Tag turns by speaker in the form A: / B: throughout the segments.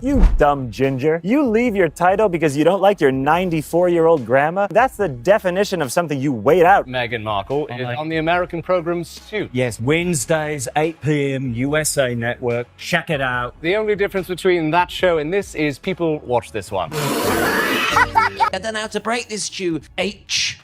A: You dumb ginger. You leave your title because you don't like your 94-year-old grandma? That's the definition of something you wait out.
B: Meghan Markle is on the American program Suits.
C: Yes, Wednesdays, 8 p.m, USA Network. Check it out.
B: The only difference between that show and this is people watch this one.
D: I don't know how to break this stew. H.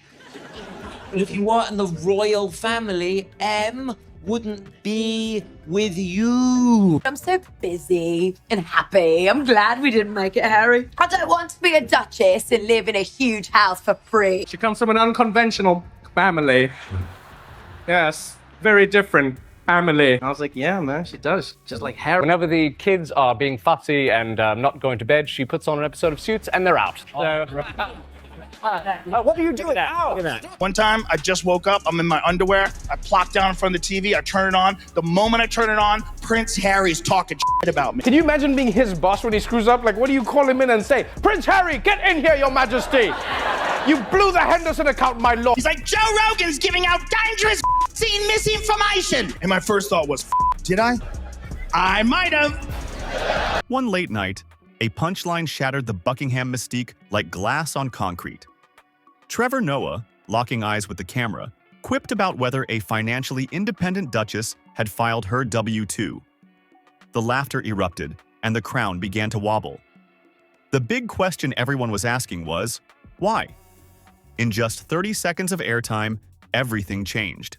D: And if you weren't in the royal family, M wouldn't be with you.
E: I'm so busy and happy. I'm glad we didn't make it, Harry. I don't want to be a duchess and live in a huge house for free.
F: She comes from an unconventional family. Yes, very different family. I was like, yeah, man, she does. Just like Harry.
B: Whenever the kids are being fussy and not going to bed, she puts on an episode of Suits and they're out.
A: What are you doing now?
G: One time, I just woke up, I'm in my underwear, I plop down in front of the TV, I turn it on. The moment I turn it on, Prince Harry's talking shit about me.
F: Can you imagine being his boss when he screws up? Like, what do you call him in and say? Prince Harry, get in here, your majesty. You blew the Henderson account, my lord.
G: He's like, Joe Rogan's giving out dangerous misinformation. And my first thought was, did I? I might have.
H: One late night, a punchline shattered the Buckingham mystique like glass on concrete. Trevor Noah, locking eyes with the camera, quipped about whether a financially independent duchess had filed her W-2. The laughter erupted, and the crown began to wobble. The big question everyone was asking was, why? In just 30 seconds of airtime, everything changed.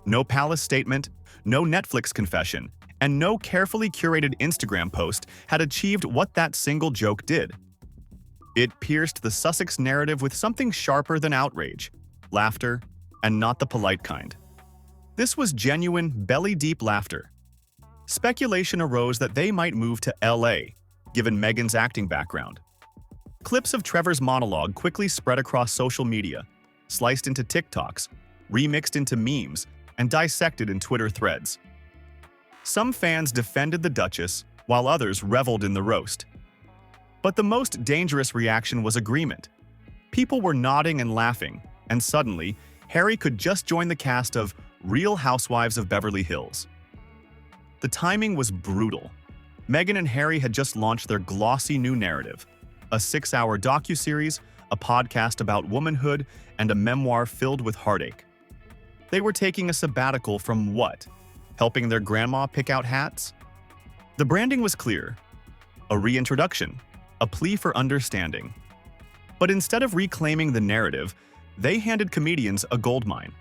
H: No palace statement, no Netflix confession, and no carefully curated Instagram post had achieved what that single joke did. It pierced the Sussex narrative with something sharper than outrage, laughter, and not the polite kind. This was genuine, belly-deep laughter. Speculation arose that they might move to LA, given Meghan's acting background. Clips of Trevor's monologue quickly spread across social media, sliced into TikToks, remixed into memes, and dissected in Twitter threads. Some fans defended the Duchess, while others reveled in the roast. But the most dangerous reaction was agreement. People were nodding and laughing, and suddenly, Harry could just join the cast of Real Housewives of Beverly Hills. The timing was brutal. Meghan and Harry had just launched their glossy new narrative, a 6-hour docuseries, a podcast about womanhood, and a memoir filled with heartache. They were taking a sabbatical from what? Helping their grandma pick out hats? The branding was clear. A reintroduction, a plea for understanding. But instead of reclaiming the narrative, they handed comedians a goldmine.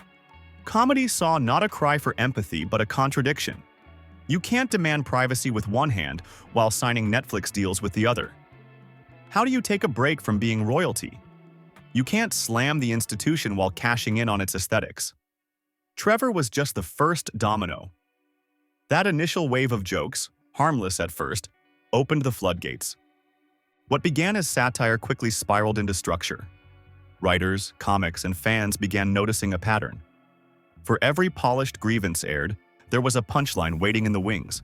H: Comedy saw not a cry for empathy but a contradiction. You can't demand privacy with one hand while signing Netflix deals with the other. How do you take a break from being royalty? You can't slam the institution while cashing in on its aesthetics. Trevor was just the first domino. That initial wave of jokes, harmless at first, opened the floodgates. What began as satire quickly spiraled into structure. Writers, comics, and fans began noticing a pattern. For every polished grievance aired, there was a punchline waiting in the wings.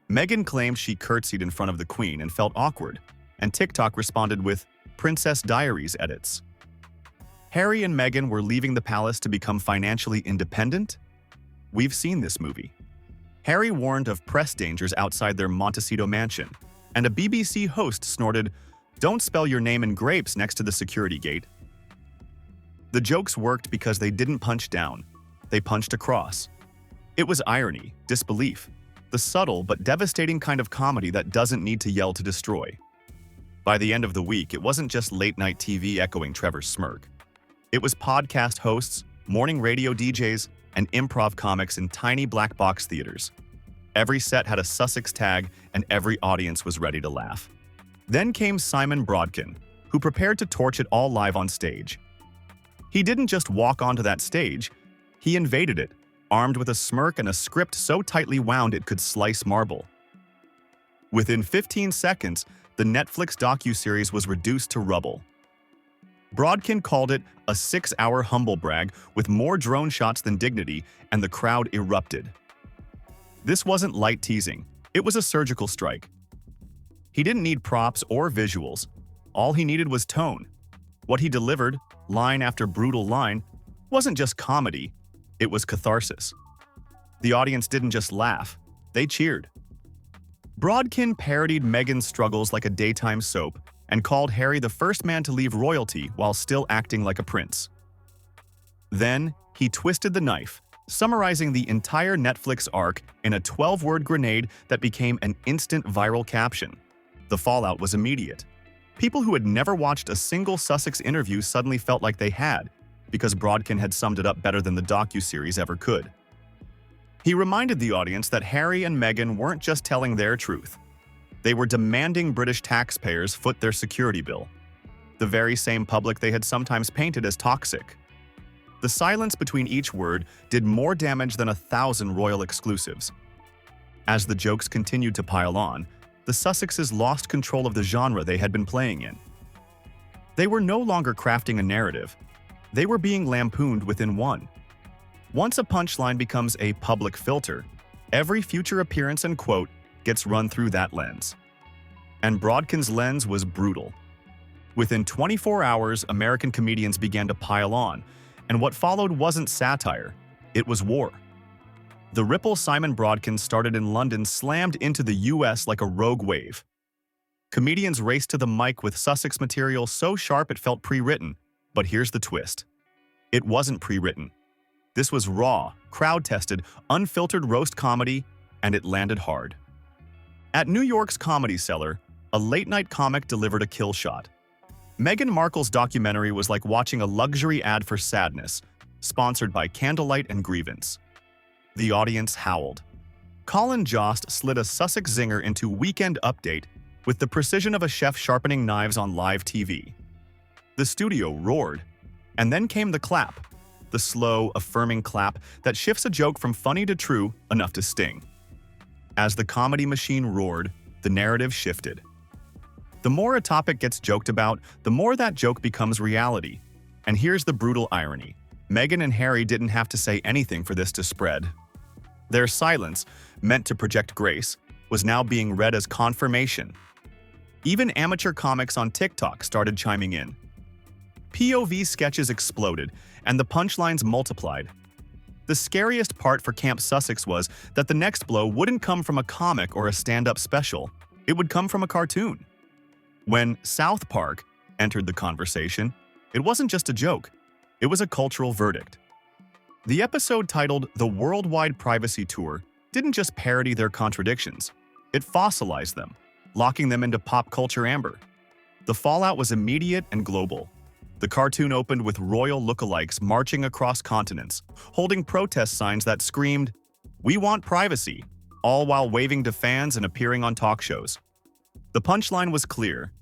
H: Meghan claimed she curtsied in front of the Queen and felt awkward, and TikTok responded with Princess Diaries edits. Harry and Meghan were leaving the palace to become financially independent? We've seen this movie. Harry warned of press dangers outside their Montecito mansion, and a BBC host snorted, "Don't spell your name in grapes next to the security gate." The jokes worked because they didn't punch down, they punched across. It was irony, disbelief, the subtle but devastating kind of comedy that doesn't need to yell to destroy. By the end of the week, it wasn't just late-night TV echoing Trevor's smirk. It was podcast hosts, morning radio DJs, and improv comics in tiny black box theaters. Every set had a Sussex tag, and every audience was ready to laugh. Then came Simon Broadkin, who prepared to torch it all live on stage. He didn't just walk onto that stage, he invaded it, armed with a smirk and a script so tightly wound it could slice marble. Within 15 seconds, the Netflix docuseries was reduced to rubble. Broadkin called it a 6-hour humble brag with more drone shots than dignity, and the crowd erupted. This wasn't light teasing, it was a surgical strike. He didn't need props or visuals. All he needed was tone. What he delivered, line after brutal line, wasn't just comedy, it was catharsis. The audience didn't just laugh, they cheered. Broadkin parodied Meghan's struggles like a daytime soap and called Harry the first man to leave royalty while still acting like a prince. Then, he twisted the knife, summarizing the entire Netflix arc in a 12-word grenade that became an instant viral caption. The fallout was immediate. People who had never watched a single Sussex interview suddenly felt like they had, because Broadkin had summed it up better than the docuseries ever could. He reminded the audience that Harry and Meghan weren't just telling their truth. They were demanding British taxpayers foot their security bill, the very same public they had sometimes painted as toxic. The silence between each word did more damage than 1,000 royal exclusives. As the jokes continued to pile on, the Sussexes lost control of the genre they had been playing in. They were no longer crafting a narrative. They were being lampooned within one. Once a punchline becomes a public filter, every future appearance and quote gets run through that lens. And Broadkin's lens was brutal. Within 24 hours, American comedians began to pile on, and what followed wasn't satire, it was war. The ripple Simon Broadkin started in London slammed into the US like a rogue wave. Comedians raced to the mic with Sussex material so sharp it felt pre-written, but here's the twist. It wasn't pre-written. This was raw, crowd-tested, unfiltered roast comedy, and it landed hard. At New York's Comedy Cellar, a late-night comic delivered a kill shot. Meghan Markle's documentary was like watching a luxury ad for sadness, sponsored by Candlelight and Grievance. The audience howled. Colin Jost slid a Sussex zinger into Weekend Update with the precision of a chef sharpening knives on live TV. The studio roared, and then came the clap, the slow, affirming clap that shifts a joke from funny to true enough to sting. As the comedy machine roared, the narrative shifted. The more a topic gets joked about, the more that joke becomes reality. And here's the brutal irony. Meghan and Harry didn't have to say anything for this to spread. Their silence, meant to project grace, was now being read as confirmation. Even amateur comics on TikTok started chiming in. POV sketches exploded, and the punchlines multiplied. The scariest part for Camp Sussex was that the next blow wouldn't come from a comic or a stand-up special. It would come from a cartoon. When South Park entered the conversation, it wasn't just a joke. It was a cultural verdict. The episode titled The Worldwide Privacy Tour didn't just parody their contradictions. It fossilized them, locking them into pop culture amber. The fallout was immediate and global. The cartoon opened with royal lookalikes marching across continents, holding protest signs that screamed, "We want privacy," all while waving to fans and appearing on talk shows. The punchline was clear.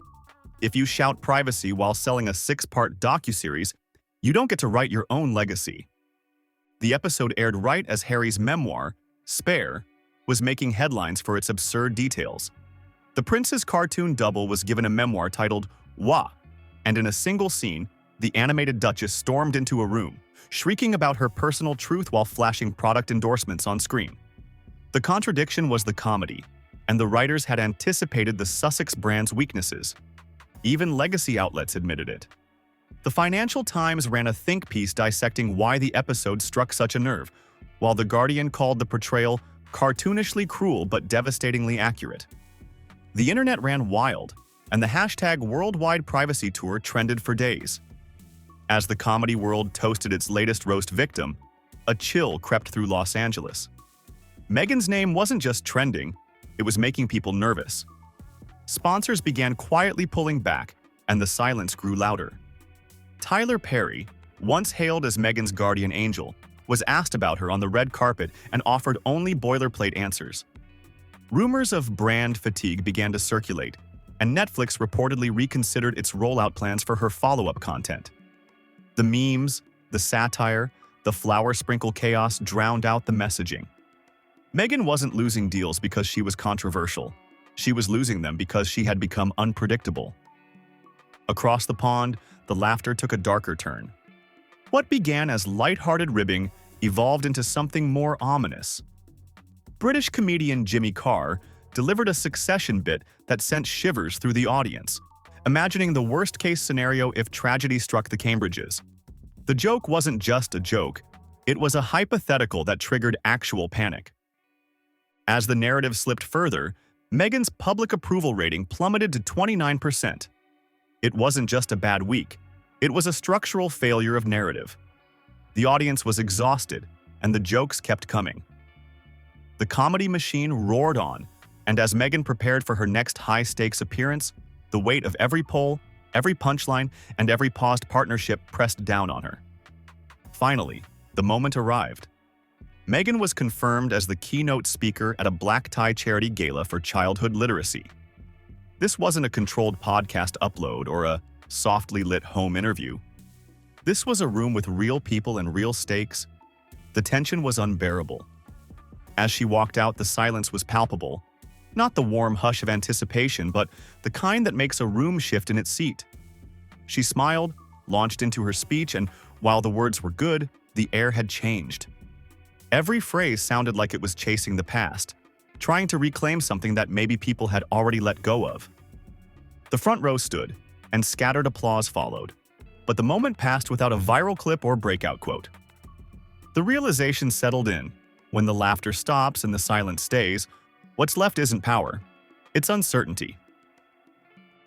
H: If you shout privacy while selling a 6-part docuseries, you don't get to write your own legacy. The episode aired right as Harry's memoir, Spare, was making headlines for its absurd details. The prince's cartoon double was given a memoir titled Wah, and in a single scene, the animated duchess stormed into a room, shrieking about her personal truth while flashing product endorsements on screen. The contradiction was the comedy, and the writers had anticipated the Sussex brand's weaknesses. Even legacy outlets admitted it. The Financial Times ran a think piece dissecting why the episode struck such a nerve, while The Guardian called the portrayal cartoonishly cruel but devastatingly accurate. The internet ran wild, and the hashtag Worldwide Privacy Tour trended for days. As the comedy world toasted its latest roast victim, a chill crept through Los Angeles. Meghan's name wasn't just trending, it was making people nervous. Sponsors began quietly pulling back, and the silence grew louder. Tyler Perry, once hailed as Meghan's guardian angel, was asked about her on the red carpet and offered only boilerplate answers. Rumors of brand fatigue began to circulate, and Netflix reportedly reconsidered its rollout plans for her follow-up content. The memes, the satire, the flower sprinkle chaos drowned out the messaging. Meghan wasn't losing deals because she was controversial. She was losing them because she had become unpredictable. Across the pond, the laughter took a darker turn. What began as light-hearted ribbing evolved into something more ominous. British comedian Jimmy Carr delivered a Succession bit that sent shivers through the audience, imagining the worst-case scenario if tragedy struck the Cambridges. The joke wasn't just a joke, it was a hypothetical that triggered actual panic. As the narrative slipped further, Meghan's public approval rating plummeted to 29%. It wasn't just a bad week, it was a structural failure of narrative. The audience was exhausted, and the jokes kept coming. The comedy machine roared on, and as Meghan prepared for her next high-stakes appearance, the weight of every poll, every punchline, and every paused partnership pressed down on her. Finally, the moment arrived. Meghan was confirmed as the keynote speaker at a black-tie charity gala for childhood literacy. This wasn't a controlled podcast upload or a softly lit home interview. This was a room with real people and real stakes. The tension was unbearable. As she walked out, the silence was palpable. Not the warm hush of anticipation, but the kind that makes a room shift in its seat. She smiled, launched into her speech, and while the words were good, the air had changed. Every phrase sounded like it was chasing the past, trying to reclaim something that maybe people had already let go of. The front row stood, and scattered applause followed. But the moment passed without a viral clip or breakout quote. The realization settled in. When the laughter stops and the silence stays, what's left isn't power, it's uncertainty.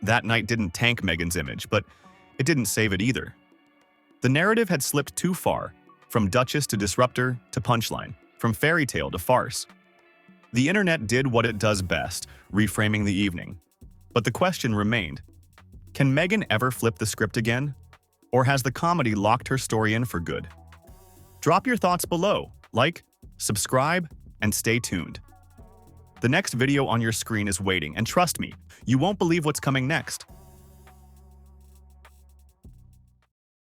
H: That night didn't tank Meghan's image, but it didn't save it either. The narrative had slipped too far, from duchess to disruptor to punchline, from fairy tale to farce. The internet did what it does best, reframing the evening. But the question remained, can Meghan ever flip the script again? Or has the comedy locked her story in for good? Drop your thoughts below, like, subscribe, and stay tuned. The next video on your screen is waiting, and trust me, you won't believe what's coming next.